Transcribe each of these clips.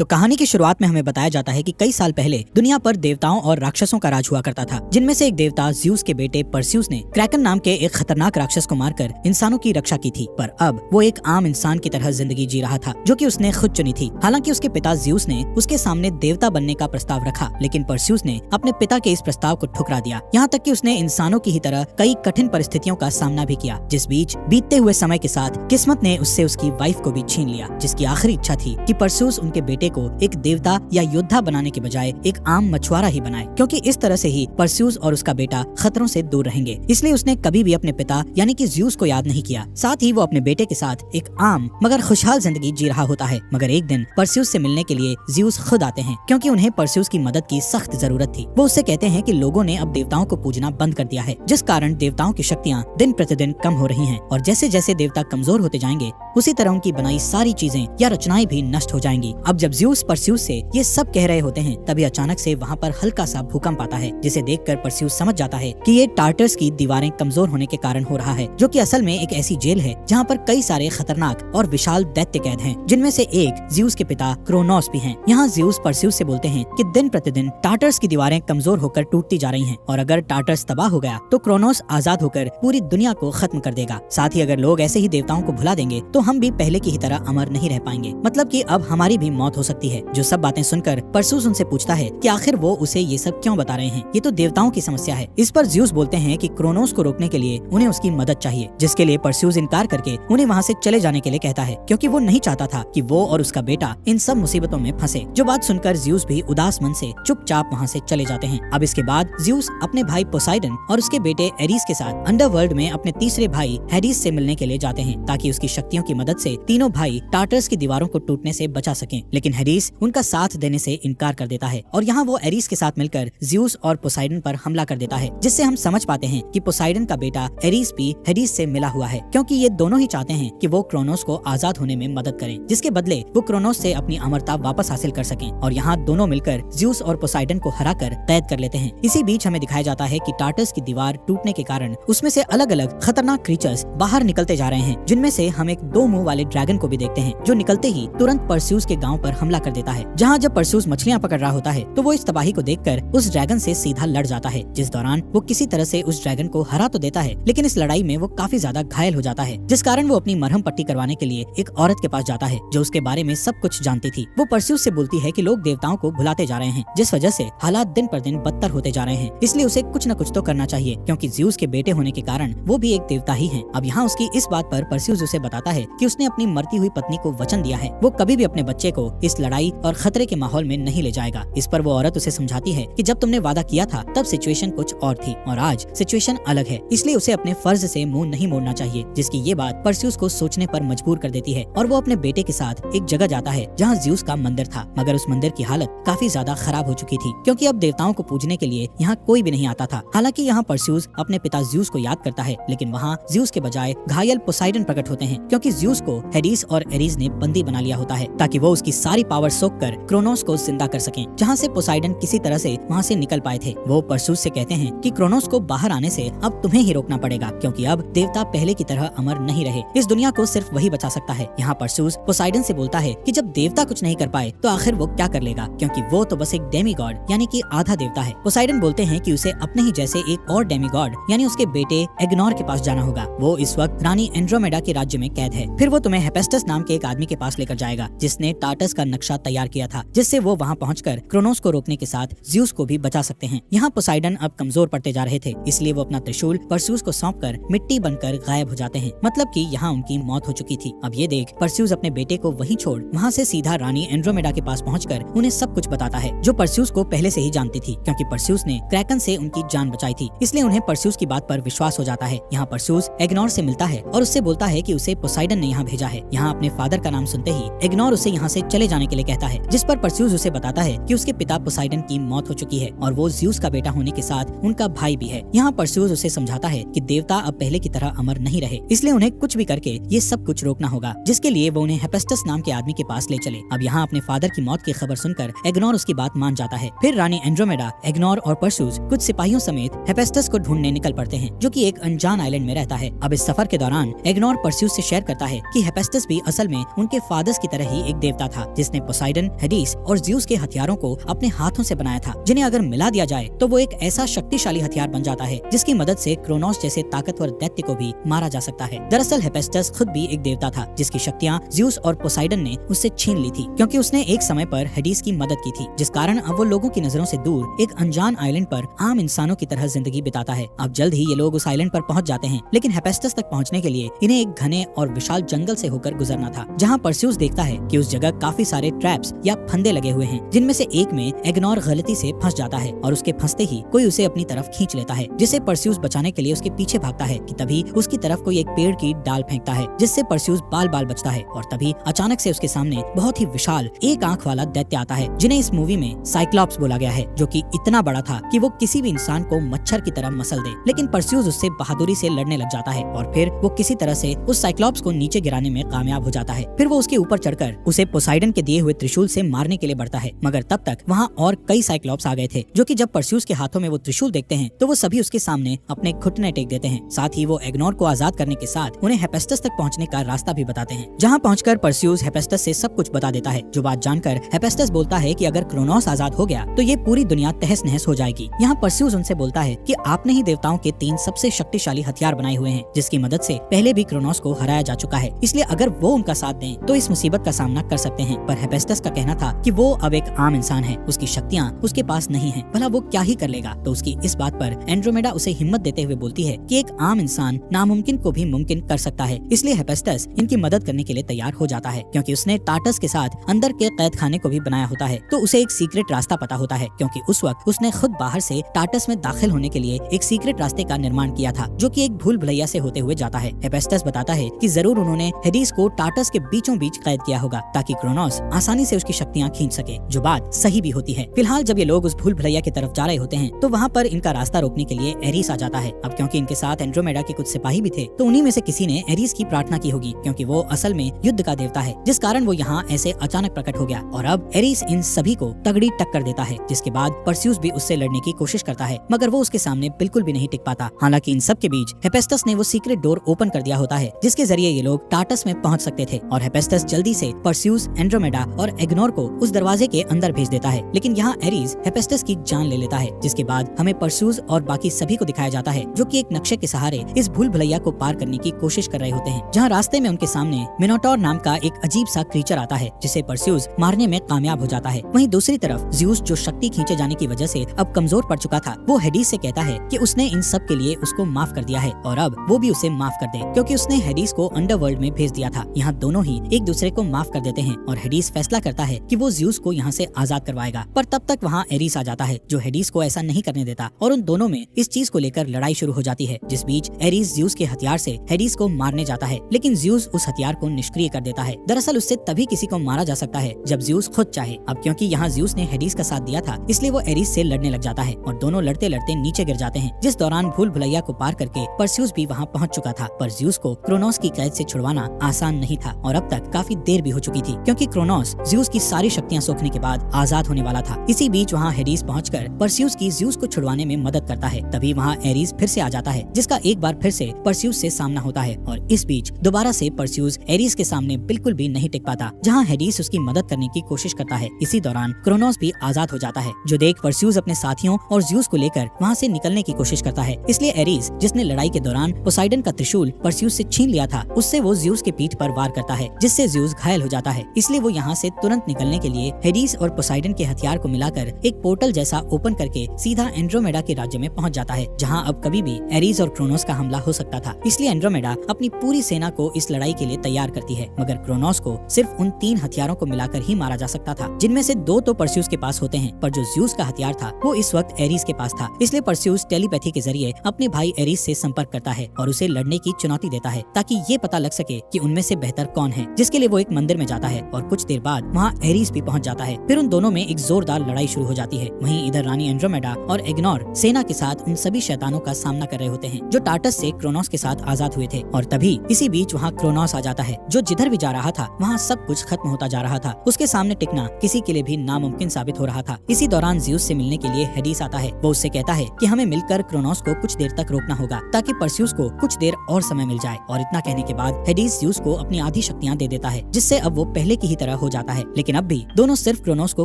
तो कहानी की शुरुआत में हमें बताया जाता है कि कई साल पहले दुनिया पर देवताओं और राक्षसों का राज हुआ करता था, जिनमें से एक देवता ज़्यूस के बेटे परस्यूस ने क्रैकन नाम के एक खतरनाक राक्षस को मारकर इंसानों की रक्षा की थी। पर अब वो एक आम इंसान की तरह जिंदगी जी रहा था, जो कि उसने खुद चुनी थी। हालांकि उसके पिता ज़्यूस ने उसके सामने देवता बनने का प्रस्ताव रखा, लेकिन परस्यूस ने अपने पिता के इस प्रस्ताव को ठुकरा दिया। यहाँ तक कि उसने इंसानों की ही तरह कई कठिन परिस्थितियों का सामना भी किया, जिस बीच बीतते हुए समय के साथ किस्मत ने उससे उसकी वाइफ को भी छीन लिया, जिसकी आखिरी इच्छा थी कि परस्यूस उनके बेटे को एक देवता या योद्धा बनाने के बजाय एक आम मछुआरा ही बनाए, क्योंकि इस तरह से ही परस्यूस और उसका बेटा खतरों से दूर रहेंगे। इसलिए उसने कभी भी अपने पिता यानी कि ज़्यूस को याद नहीं किया। साथ ही वो अपने बेटे के साथ एक आम मगर खुशहाल जिंदगी जी रहा होता है। मगर एक दिन परस्यूस से मिलने के लिए ज़्यूस खुद आते हैं, क्योंकि उन्हें परस्यूस की मदद की सख्त जरूरत थी। वो उससे कहते हैं कि लोगों ने अब देवताओं को पूजना बंद कर दिया है, जिस कारण देवताओं की शक्तियाँ दिन प्रतिदिन कम हो रही हैं, और जैसे जैसे देवता कमजोर होते जाएंगे उसी तरह उनकी बनाई सारी चीजें या रचनाएं भी नष्ट हो जाएंगी। अब जब ज़्यूस परस्यूस से ये सब कह रहे होते हैं, तभी अचानक से वहाँ पर हल्का सा भूकंप आता है, जिसे देखकर परस्यूस समझ जाता है कि ये टार्टर्स की दीवारें कमजोर होने के कारण हो रहा है, जो कि असल में एक ऐसी जेल है जहाँ पर कई सारे खतरनाक और विशाल दैत्य कैद हैं, जिनमें से एक ज़्यूस के पिता क्रोनोस भी हैं। यहाँ ज़्यूस परस्यूस से बोलते हैं कि दिन प्रतिदिन टार्टर्स की दीवारें कमजोर होकर टूटती जा रही हैं, और अगर टार्टर्स तबाह हो गया तो क्रोनोस आजाद होकर पूरी दुनिया को खत्म कर देगा। साथ ही अगर लोग ऐसे ही देवताओं को भुला देंगे तो हम भी पहले की ही तरह अमर नहीं रह पाएंगे, मतलब कि अब हमारी भी मौत हो सकती है। जो सब बातें सुनकर परस्यूस उनसे पूछता है कि आखिर वो उसे ये सब क्यों बता रहे हैं, ये तो देवताओं की समस्या है। इस पर ज़्यूस बोलते हैं कि क्रोनोस को रोकने के लिए उन्हें उसकी मदद चाहिए, जिसके लिए परस्यूस इनकार करके उन्हें वहाँ से चले जाने के लिए कहता है, क्योंकि वो नहीं चाहता था कि वो और उसका बेटा इन सब मुसीबतों में फंसे। जो बात सुनकर ज़्यूस भी उदास मन से चुपचाप वहाँ से चले जाते हैं। अब इसके बाद ज़्यूस अपने भाई पोसाइडन और उसके बेटे एरीस के साथ अंडरवर्ल्ड में अपने तीसरे भाई हेडिस से मिलने के लिए जाते हैं, ताकि उसकी शक्तियों की मदद से तीनों भाई टार्टर्स की दीवारों को टूटने से बचा सकें। लेकिन हेडिस उनका साथ देने से इनकार कर देता है, और यहाँ वो एरीस के साथ मिलकर ज़्यूस और पोसाइडन पर हमला कर देता है, जिससे हम समझ पाते हैं कि पोसाइडन का बेटा एरीस भी हेडिस से मिला हुआ है, क्योंकि ये दोनों ही चाहते हैं कि वो क्रोनोस को आजाद होने में मदद करें, जिसके बदले वो क्रोनोस से अपनी अमरता वापस हासिल कर सकें। और यहाँ दोनों मिलकर ज़्यूस और पोसाइडन को हराकर कैद कर लेते हैं। इसी बीच हमें दिखाया जाता है कि टार्टर्स की दीवार टूटने के कारण उसमें से अलग अलग खतरनाक क्रीचर्स बाहर निकलते जा रहे हैं, जिनमें से हम एक 2 मुंह वाले ड्रैगन को भी देखते हैं, जो निकलते ही तुरंत परस्यूस के गांव पर हमला कर देता है। जहां जब परस्यूस मछलियां पकड़ रहा होता है तो वो इस तबाही को देखकर उस ड्रैगन से सीधा लड़ जाता है, जिस दौरान वो किसी तरह से उस ड्रैगन को हरा तो देता है, लेकिन इस लड़ाई में वो काफी ज्यादा घायल हो जाता है, जिस कारण वो अपनी मरहम पट्टी करवाने के लिए एक औरत के पास जाता है, जो उसके बारे में सब कुछ जानती थी। वो परस्यूस से बोलती है कि लोग देवताओं को भुलाते जा रहे हैं, जिस वजह से हालात दिन पर दिन बदतर होते जा रहे हैं, इसलिए उसे कुछ न कुछ तो करना चाहिए, क्योंकि ज़्यूस के बेटे होने के कारण वो भी एक देवता ही है। अब यहाँ उसकी इस बात पर परस्यूस उसे बताता है कि उसने अपनी मरती हुई पत्नी को वचन दिया है, वो कभी भी अपने बच्चे को इस लड़ाई और खतरे के माहौल में नहीं ले जाएगा। इस पर वो औरत उसे समझाती है कि जब तुमने वादा किया था तब सिचुएशन कुछ और थी, और आज सिचुएशन अलग है, इसलिए उसे अपने फर्ज से मुंह नहीं मोड़ना चाहिए। जिसकी ये बात परस्यूस को सोचने पर मजबूर कर देती है, और वो अपने बेटे के साथ एक जगह जाता है जहाँ ज़्यूस का मंदिर था, मगर उस मंदिर की हालत काफी ज्यादा खराब हो चुकी थी, क्योंकि अब देवताओं को पूजने के लिए यहाँ कोई भी नहीं आता था। हालांकि यहाँ परस्यूस अपने पिता ज़्यूस को याद करता है, लेकिन वहाँ ज़्यूस के बजाय घायल पोसाइडन प्रकट होते हैं, क्योंकि ज़्यूस को हेडिस और एरीस ने बंदी बना लिया होता है, ताकि वो उसकी सारी पावर सोख कर क्रोनोस को जिंदा कर सकें, जहाँ से पोसाइडन किसी तरह से वहाँ से निकल पाए थे। वो परस्यूस से कहते हैं कि क्रोनोस को बाहर आने से अब तुम्हें ही रोकना पड़ेगा, क्योंकि अब देवता पहले की तरह अमर नहीं रहे, इस दुनिया को सिर्फ वही बचा सकता है। यहाँ परस्यूस पोसाइडन से बोलता है कि जब देवता कुछ नहीं कर पाए तो आखिर वो क्या कर लेगा, क्योंकि वो तो बस एक डेमीगॉड यानी कि आधा देवता है। पोसाइडन बोलते हैं कि उसे अपने ही जैसे एक और डेमीगॉड यानी उसके बेटे एग्नोर के पास जाना होगा। वो इस वक्त रानी एंड्रोमेडा के राज्य में कैद है। फिर वो तुम्हें हेफेस्टस नाम के एक आदमी के पास लेकर जाएगा, जिसने टार्टर्स का नक्शा तैयार किया था, जिससे वो वहाँ पहुंचकर क्रोनोस को रोकने के साथ ज़्यूस को भी बचा सकते हैं। यहाँ पोसाइडन अब कमजोर पड़ते जा रहे थे, इसलिए वो अपना त्रिशूल परस्यूस को सौंपकर मिट्टी बनकर गायब हो जाते हैं, मतलब कि यहाँ उनकी मौत हो चुकी थी। अब ये देख परस्यूस अपने बेटे को वहीं छोड़ वहाँ से सीधा रानी एंड्रोमेडा के पास पहुंचकर उन्हें सब कुछ बताता है, जो परस्यूस को पहले से ही जानती थी, क्योंकि परस्यूस ने क्रैकन से उनकी जान बचाई थी, इसलिए उन्हें परस्यूस की बात पर विश्वास हो जाता है। यहाँ परस्यूस एग्नोर से मिलता है और उससे बोलता है कि उसे पोसाइडन ने यहाँ भेजा है। यहाँ अपने फादर का नाम सुनते ही एग्नोर उसे यहाँ से चले जाने के लिए कहता है, जिस पर परस्यूस उसे बताता है कि उसके पिता पोसाइडन की मौत हो चुकी है, और वो ज़्यूस का बेटा होने के साथ उनका भाई भी है। यहाँ परस्यूस उसे समझाता है कि देवता अब पहले की तरह अमर नहीं रहे, इसलिए उन्हें कुछ भी करके ये सब कुछ रोकना होगा, जिसके लिए वो उन्हें हेफेस्टस नाम के आदमी के पास ले चले। अब यहाँ अपने फादर की मौत की खबर सुनकर एग्नोर उसकी बात मान जाता है। फिर रानी एंड्रोमेडा, एग्नोर और परस्यूस कुछ सिपाहियों समेत हेफेस्टस को ढूंढने निकल पड़ते हैं, जो कि एक अनजान आइलैंड में रहता है। अब इस सफर के दौरान एग्नोर परस्यूस से शेयर करता है कि हेफेस्टस भी असल में उनके फादर्स की तरह ही एक देवता था, जिसने जिसने पोसाइडन, हेडिस और ज़्यूस के हथियारों को अपने हाथों से बनाया था, जिन्हें अगर मिला दिया जाए तो वो एक ऐसा शक्तिशाली हथियार बन जाता है जिसकी मदद से क्रोनोस जैसे ताकतवर दैत्य को भी मारा जा सकता है। दरअसल हेफेस्टस खुद भी एक देवता था जिसकी शक्तियां ज़्यूस और पोसाइडन ने उससे छीन ली थी, क्योंकि उसने एक समय पर हेडिस की मदद की थी, जिस कारण अब वो लोगों की नजरों से दूर एक अनजान आइलैंड पर आम इंसानों की तरह जिंदगी बिताता है। अब जल्द ही ये लोग उस आइलैंड पर पहुंच जाते हैं, लेकिन हेफेस्टस तक पहुंचने के लिए इन्हें एक घने और विशाल जंगल से होकर गुजरना था, जहाँ परस्यूस देखता है कि उस जगह काफी सारे ट्रैप्स या फंदे लगे हुए हैं, जिनमें से एक में एग्नोर गलती से फंस जाता है और उसके फंसते ही कोई उसे अपनी तरफ खींच लेता है, जिसे परस्यूस बचाने के लिए उसके पीछे भागता है कि तभी उसकी तरफ कोई एक पेड़ की डाल फेंकता है, जिससे परस्यूस बाल बाल बचता है। और तभी अचानक से उसके सामने बहुत ही विशाल एक आंख वाला दैत्य आता है, जिन्हें इस मूवी में साइक्लॉप्स बोला गया है, जो कि इतना बड़ा था कि वो किसी भी इंसान को मच्छर की तरह मसल दे। लेकिन परस्यूस उससे बहादुरी से लड़ने लग जाता है और फिर वो किसी तरह से उस साइक्लॉप्स को नीचे गिराने में कामयाब हो जाता है। फिर वो उसके ऊपर चढ़कर उसे पोसाइडन के दिए हुए त्रिशूल से मारने के लिए बढ़ता है, मगर तब तक वहाँ और कई साइक्लॉप्स आ गए थे, जो कि जब परस्यूस के हाथों में वो त्रिशूल देखते हैं तो वो सभी उसके सामने अपने घुटने टेक देते हैं। साथ ही वो एग्नोर को आजाद करने के साथ उन्हें हेफेस्टस तक पहुंचने का रास्ता भी बताते हैं, जहां पहुंचकर परस्यूस हेफेस्टस से सब कुछ बता देता है। जो बात जानकर हेफेस्टस बोलता है कि अगर क्रोनोस आजाद हो गया तो ये पूरी दुनिया तहस नहस हो जाएगी। यहाँ परस्यूस उनसे बोलता है कि आपने ही देवताओं के 3 सबसे शक्तिशाली हथियार बनाए हुए हैं, जिसकी मदद से पहले भी क्रोनोस को हराया जा चुका है, इसलिए अगर वो उनका साथ दें तो इस मुसीबत का सामना कर सकते हैं। पर हेफेस्टस का कहना था कि वो अब एक आम इंसान है, उसकी शक्तियाँ उसके पास नहीं है, भला वो क्या ही कर लेगा। तो उसकी इस बात पर एंड्रोमेडा उसे हिम्मत देते हुए बोलती है कि एक आम इंसान नामुमकिन को भी मुमकिन कर सकता है। इसलिए हेफेस्टस इनकी मदद करने के लिए तैयार हो जाता है, क्योंकि उसने टार्टस के साथ अंदर के कैद खाने को भी बनाया होता है, तो उसे एक सीक्रेट रास्ता पता होता है, क्योंकि उस वक्त उसने खुद बाहर से टार्टस में दाखिल होने के लिए एक सीक्रेट रास्ते का निर्माण किया था, जो कि एक भूल भुलैया से होते हुए जाता है। हेफेस्टस बताता है कि जरूर उन्होंने हेडिस को टार्टस के बीचों बीच कैद किया होगा, ताकि क्रोनोस आसानी से उसकी शक्तियाँ खींच सके, जो बात सही भी होती है। फिलहाल जब ये लोग उस भूल भुलैया की तरफ जा रहे होते हैं तो वहाँ पर इनका रास्ता रोकने के लिए एरिस आ जाता है। अब क्योंकि इनके साथ एंड्रोमेडा के कुछ सिपाही भी थे, तो उन्हीं में से किसी ने एरिस की प्रार्थना की होगी, क्योंकि वो असल में युद्ध का देवता है, जिस कारण वो यहाँ ऐसे अचानक प्रकट हो गया। और अब एरिस इन सभी को तगड़ी टक्कर देता है, जिसके बाद परस्यूस भी उससे लड़ने की कोशिश करता है, मगर वो उसके सामने बिल्कुल भी नहीं टिक पाता। हालांकि इन सब के बीच हेफेस्टस ने वो सीक्रेट डोर ओपन कर दिया होता है, जिसके जरिए ये लोग टार्टस में पहुंच सकते थे, और हेफेस्टस जल्दी से परस्यूस, एंड्रोमेडा और एग्नोर को उस दरवाजे के अंदर भेज देता है। लेकिन यहाँ एरिस हेफेस्टस की जान ले लेता है, जिसके बाद हमें परस्यूस और बाकी सभी को दिखाया जाता है, जो कि एक नक्शे के सहारे इस भूल भुलैया को पार करने की कोशिश कर रहे होते हैं, जहाँ रास्ते में उनके सामने मिनोटोर नाम का एक अजीब सा क्रीचर आता है, जिसे परस्यूस मारने में कामयाब हो जाता है। वहीं दूसरी तरफ ज़्यूस, जो शक्ति खींचे जाने की वजह से अब कमजोर पड़ चुका था, वो हेडिस से कहता है कि उसने इन सब के लिए उसको माफ कर दिया है और अब वो भी उसे माफ कर दे, क्योंकि उसने हेडिस को अंडरवर्ल्ड में भेज दिया था। यहाँ दोनों ही एक दूसरे को माफ कर देते हैं और हेडिस फैसला करता है कि वो ज़्यूस को यहाँ से आजाद करवाएगा। पर तब तक वहाँ एरिस आ जाता है, जो हेडिस को ऐसा नहीं करने देता, और उन दोनों में इस चीज को लेकर लड़ाई शुरू हो जाती है, जिस बीच एरिस ज़्यूस के हथियार से हेडिस को मारने जाता है, लेकिन ज़्यूस उस हथियार को निष्क्रिय कर देता है। दरअसल उससे तभी किसी को मारा जा सकता है जब ज़्यूस खुद चाहे। अब क्योंकि यहाँ ज़्यूस ने हेडिस का साथ दिया था, इसलिए वो एरिस से लड़ने लग जाता है और दोनों लड़ते लड़ते नीचे गिर जाते हैं, जिस दौरान भूल भुलैया को पार करके परस्यूस भी वहाँ पहुँच चुका था। पर ज़्यूस को क्रोनोस की कैद से छुड़वाना आसान नहीं था और अब तक काफी देर भी हो चुकी थी, क्योंकि क्रोनोस ज़्यूस की सारी शक्तियाँ सोखने के बाद आजाद होने वाला था। इसी बीच वहाँ हेडिस पहुंचकर परस्यूस की ज़्यूस को छुड़वाने में मदद करता है। तभी वहाँ एरिस फिर से आ जाता है, जिसका एक बार फिर से परस्यूस से सामना होता है और इस बीच दोबारा से परस्यूस एरिस के सामने बिल्कुल भी नहीं टिक पाता, जहाँ हेडिस उसकी मदद करने की कोशिश करता है। इसी दौरान क्रोनोस भी आजाद हो जाता है, जो देख परस्यूस अपने साथियों और ज़्यूस को लेकर वहाँ से निकलने की कोशिश करता है। इसलिए एरिस, जिसने लड़ाई के दौरान पोसाइडन का त्रिशूल परस्यूस से छीन लिया था, उससे वो ज़्यूस के पीठ पर वार करता है, जिससे ज़्यूस घायल हो जाता है। इसलिए वो यहाँ से तुरंत निकलने के लिए हेडिस और पोसाइडन के हथियार को मिलाकर एक पोर्टल जैसा ओपन करके सीधा एंड्रोमेडा के राज्य में पहुंच जाता है, जहां अब कभी भी एरिस और क्रोनोस का हमला हो सकता था। इसलिए एंड्रोमेडा अपनी पूरी सेना को इस लड़ाई के लिए तैयार करती है, मगर क्रोनोस को सिर्फ उन 3 हथियारों को मिलाकर ही मारा जा सकता था, जिनमें से 2 तो परस्यूस के पास होते हैं, पर जो ज़्यूस का हथियार था वो इस वक्त एरिस के पास था। इसलिए परस्यूस टेलीपैथी के जरिए अपने भाई एरिस से संपर्क करता है और उसे लड़ने की चुनौती देता है, ताकि ये पता लग सके कि उनमें से बेहतर कौन है, जिसके लिए वो एक मंदिर में जाता है और कुछ देर बाद वहाँ एरिस भी पहुँच जाता है। फिर उन दोनों में एक जोरदार लड़ाई शुरू हो जाती है। वहीं इधर रानी एंड्रोमेडा और एग्नोर सेना के साथ उन सभी शैतानों का सामना कर रहे होते हैं, जो टार्टस से क्रोनोस के साथ आजाद हुए थे। और तभी इसी बीच वहाँ क्रोनोस आ जाता है, जो जिधर भी जा रहा था वहाँ सब कुछ खत्म होता जा रहा था। उसके सामने टिकना किसी के लिए भी नामुमकिन साबित हो रहा था। इसी दौरान ज़्यूस से मिलने के लिए हेडिस आता है। वो उससे कहता है कि हमें मिलकर क्रोनोस को कुछ देर तक रोकना होगा, ताकि परस्यूस को कुछ देर और समय मिल जाए। और इतना कहने के बाद हेडिस ज़्यूस को अपनी आधी शक्तियाँ दे देता है, जिससे अब वो पहले की ही तरह तरह हो जाता है। लेकिन अब भी दोनों सिर्फ क्रोनोस को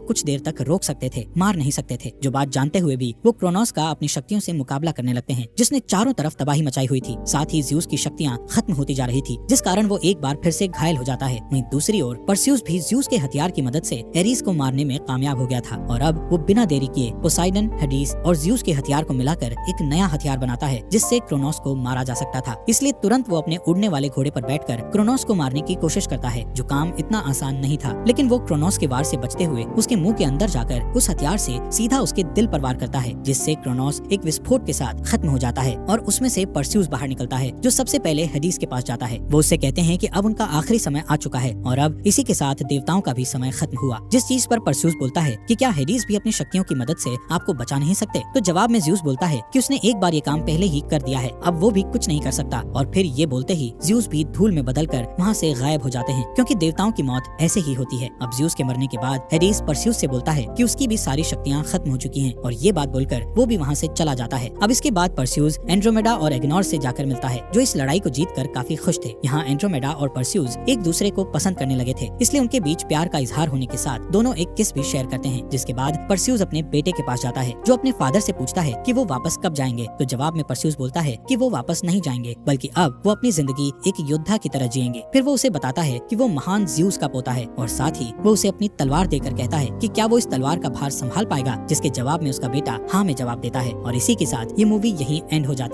कुछ देर तक रोक सकते थे, मार नहीं सकते थे। जो बात जानते हुए भी वो क्रोनोस का अपनी शक्तियों से मुकाबला करने लगते हैं, जिसने चारों तरफ तबाही मचाई हुई थी। साथ ही ज़्यूस की शक्तियाँ खत्म होती जा रही थी, जिस कारण वो एक बार फिर से घायल हो जाता है। वहीं दूसरी ओर परस्यूस भी ज़्यूस के हथियार की मदद से एरीज को मारने में कामयाब हो गया था और अब वो बिना देरी किए पोसाइडन, हेडिस और ज़्यूस के हथियार को मिलाकर एक नया हथियार बनाता है, जिससे क्रोनोस को मारा जा सकता था। इसलिए तुरंत वो अपने उड़ने वाले घोड़े पर बैठकर क्रोनोस को मारने की कोशिश करता है, जो काम इतना आसान नहीं था। लेकिन वो क्रोनोस के वार से बचते हुए उसके मुंह के अंदर जाकर उस हथियार से सीधा उसके दिल पर वार करता है, जिससे क्रोनोस एक विस्फोट के साथ खत्म हो जाता है और उसमें से परस्यूस बाहर निकलता है, जो सबसे पहले हेडिस के पास जाता है। वो उससे कहते हैं कि अब उनका आखिरी समय आ चुका है और अब इसी के साथ देवताओं का भी समय खत्म हुआ। जिस चीज पर परस्यूस बोलता है कि क्या हेडिस भी अपनी शक्तियों की मदद से आपको बचा नहीं सकते, तो जवाब में ज़्यूस बोलता है कि उसने एक बार ये काम पहले ही कर दिया है, अब वो भी कुछ नहीं कर सकता। और फिर ये बोलते ही ज़्यूस भी धूल में बदलकर वहाँ से गायब हो जाते हैं, क्योंकि देवताओं की मौत ऐसे ही होती है। अब ज़्यूस के मरने के बाद हेडिस परस्यूस से बोलता है कि उसकी भी सारी शक्तियाँ खत्म हो चुकी हैं और ये बात बोलकर वो भी वहाँ से चला जाता है। अब इसके बाद परस्यूस एंड्रोमेडा और एग्नोर से जाकर मिलता है, जो इस लड़ाई को जीतकर काफी खुश थे। यहाँ एंड्रोमेडा और परस्यूस एक दूसरे को पसंद करने लगे थे, इसलिए उनके बीच प्यार का इजहार होने के साथ दोनों एक किस भी शेयर करते हैं। जिसके बाद परस्यूस अपने बेटे के पास जाता है, जो अपने फादर से पूछता है कि वो वापस कब जाएंगे। तो जवाब में परस्यूस बोलता है कि वो वापस नहीं जाएंगे, बल्कि अब वो अपनी जिंदगी एक योद्धा की तरह जिएंगे। फिर वो उसे बताता है कि वो महान ज़्यूस का पोता है और साथ ही वो उसे अपनी तलवार देकर कहता है कि क्या वो इस तलवार का भार संभाल पाएगा, जिसके जवाब में उसका बेटा हाँ में जवाब देता है। और इसी के साथ ये मूवी यहीं एंड हो जाती है।